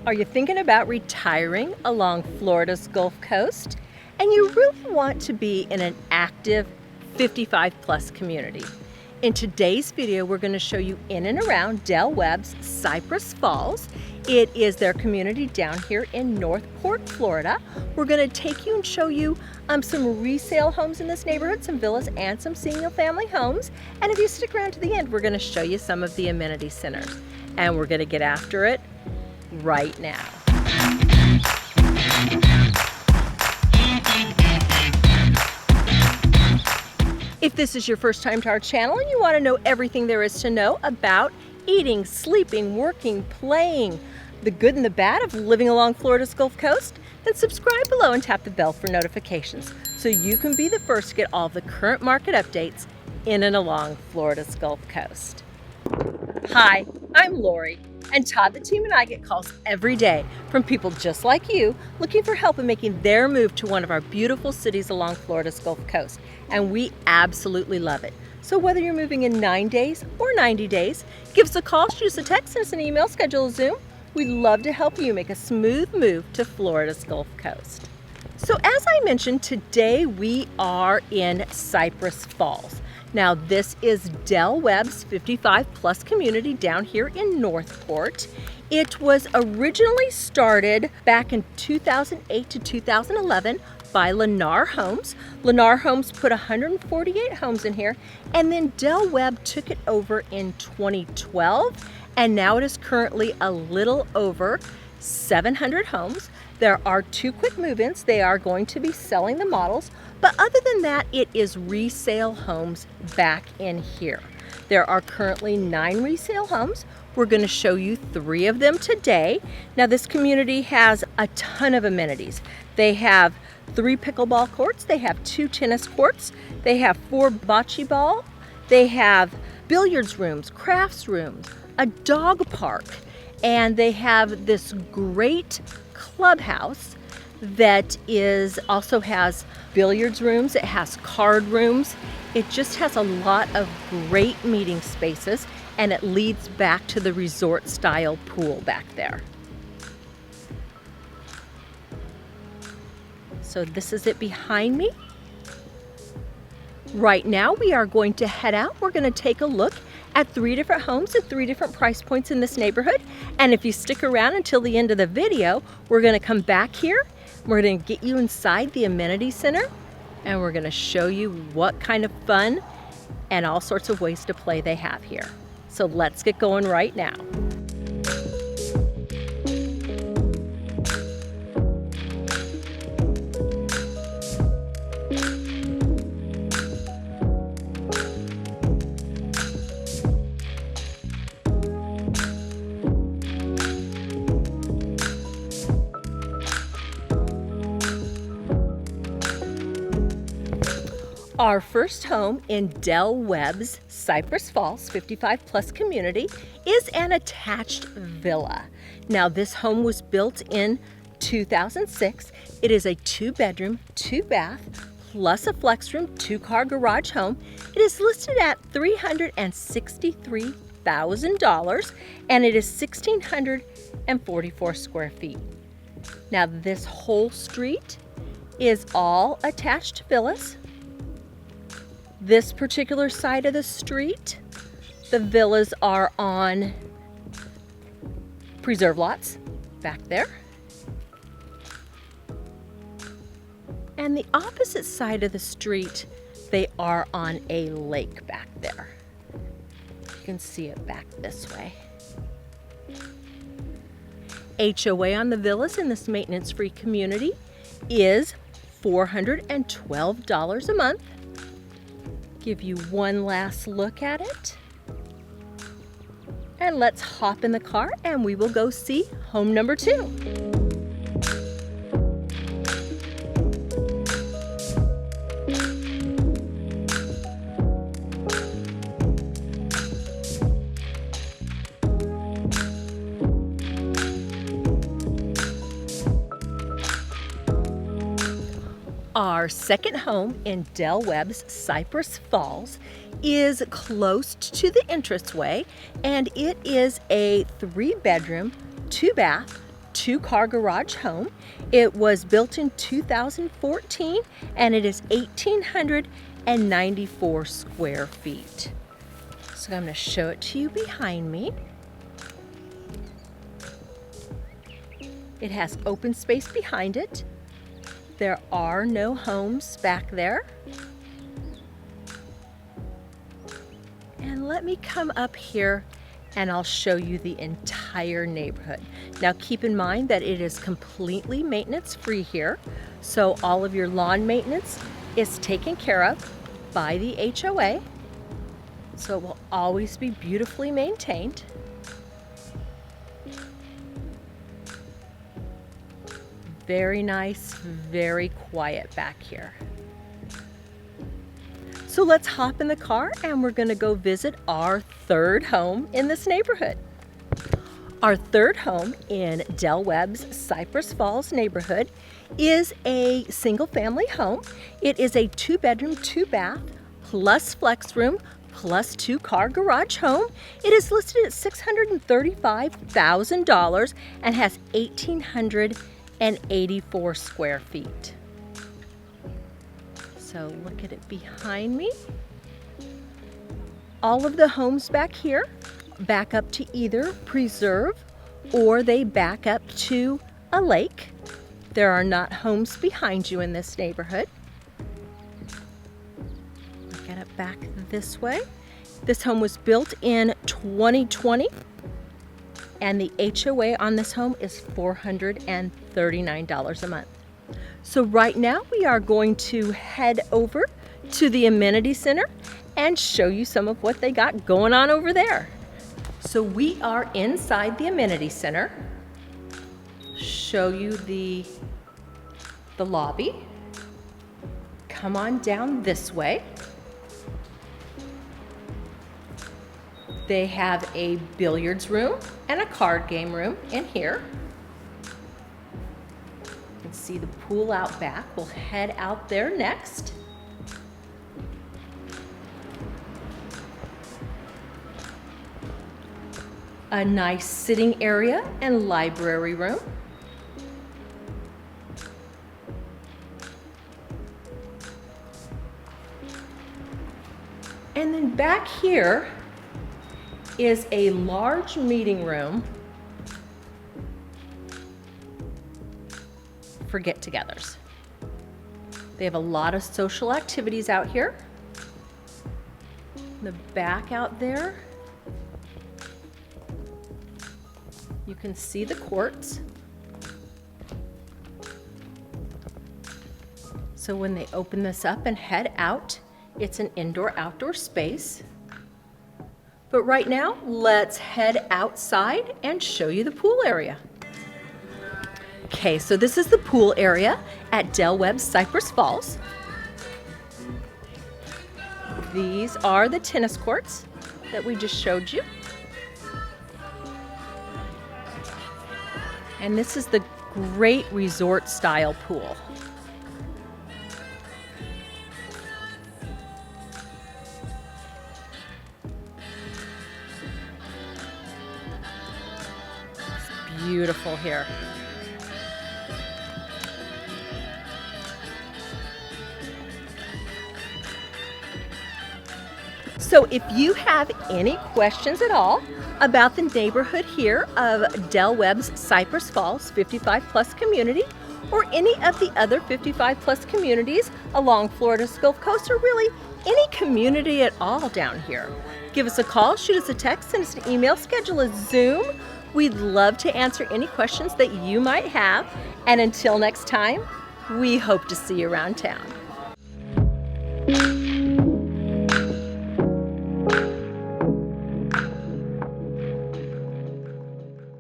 Are you thinking about retiring along Florida's Gulf Coast? And you really want to be in an active 55 plus community? In today's video, we're going to show you in and around Del Webb's Cypress Falls. It is their community down here in Northport, Florida. We're going to take you and show you some resale homes in this neighborhood, some villas and some single family homes. And if you stick around to the end, we're going to show you some of the amenity centers. And we're going to get after it right now. If this is your first time to our channel and you want to know everything there is to know about eating, sleeping, working, playing, the good and the bad of living along Florida's Gulf Coast, then subscribe below and tap the bell for notifications so you can be the first to get all the current market updates in and along Florida's Gulf Coast. Hi, I'm Lori, and Todd, the team, and I get calls every day from people just like you looking for help in making their move to one of our beautiful cities along Florida's Gulf Coast, and we absolutely love it. So whether you're moving in 9 days or 90 days, give us a call, shoot us a text, send us an email, schedule a Zoom. We'd love to help you make a smooth move to Florida's Gulf Coast. So as I mentioned, today we are in Cypress Falls. Now this is Del Webb's 55 plus community down here in Northport. It was originally started back in 2008 to 2011 by Lennar Homes. Lennar Homes put 148 homes in here, and then Del Webb took it over in 2012, and now it is currently a little over 700 homes. There are 2 quick move-ins. They are going to be selling the models, but other than that, it is resale homes back in here. There are currently 9 resale homes. We're going to show you 3 of them today. Now this community has a ton of amenities. They have 3 pickleball courts, they have 2 tennis courts, they have 4 bocce ball, they have billiards rooms, crafts rooms, a dog park, and they have this great clubhouse that also has billiards rooms, it has card rooms. It just has a lot of great meeting spaces, and it leads back to the resort style pool back there. So this is it behind me. Right now we are going to head out. We're going to take a look at 3 different homes at 3 different price points in this neighborhood. And if you stick around until the end of the video, we're going to come back here. We're going to get you inside the amenity center, and we're going to show you what kind of fun and all sorts of ways to play they have here. So let's get going right now. Our first home in Del Webb's Cypress Falls 55 plus community is an attached villa. Now this home was built in 2006. It is a 2-bedroom, 2-bath, plus a flex room, 2-car garage home. It is listed at $363,000, and it is 1,644 square feet. Now this whole street is all attached villas. This particular side of the street, the villas are on preserve lots back there. And the opposite side of the street, they are on a lake back there. You can see it back this way. HOA on the villas in this maintenance-free community is $412 a month. Give you one last look at it, and let's hop in the car and we will go see home number 2. Our second home in Del Webb's Cypress Falls is close to the entranceway, and it is a 3-bedroom, 2-bath, 2-car garage home. It was built in 2014 and it is 1,894 square feet. So I'm going to show it to you behind me. It has open space behind it. There are no homes back there. And let me come up here and I'll show you the entire neighborhood. Now keep in mind that it is completely maintenance free here. So all of your lawn maintenance is taken care of by the HOA. So it will always be beautifully maintained. Very nice, very quiet back here. So let's hop in the car and we're going to go visit our third home in this neighborhood. Our third home in Del Webb's Cypress Falls neighborhood is a single family home. It is a 2-bedroom, 2-bath, plus flex room, plus 2-car garage home. It is listed at $635,000 and has 1,884 square feet. So look at it behind me. All of the homes back here back up to either preserve or they back up to a lake. There are not homes behind you in this neighborhood. Get it back this way. This home was built in 2020 and the HOA on this home is $439 a month. So right now we are going to head over to the Amenity Center and show you some of what they got going on over there. So we are inside the Amenity Center. Show you the lobby. Come on down this way. They have a billiards room and a card game room in here. You can see the pool out back. We'll head out there next. A nice sitting area and library room. And then back here is a large meeting room for get-togethers. They have a lot of social activities out here. In the back out there, you can see the courts. So when they open this up and head out, it's an indoor-outdoor space. But right now, let's head outside and show you the pool area. Okay, so this is the pool area at Del Webb Cypress Falls. These are the tennis courts that we just showed you. And this is the great resort style pool. It's beautiful here. So if you have any questions at all about the neighborhood here of Del Webb's Cypress Falls 55 plus community, or any of the other 55 plus communities along Florida's Gulf Coast, or really any community at all down here, give us a call, shoot us a text, send us an email, schedule a Zoom. We'd love to answer any questions that you might have. And until next time, we hope to see you around town.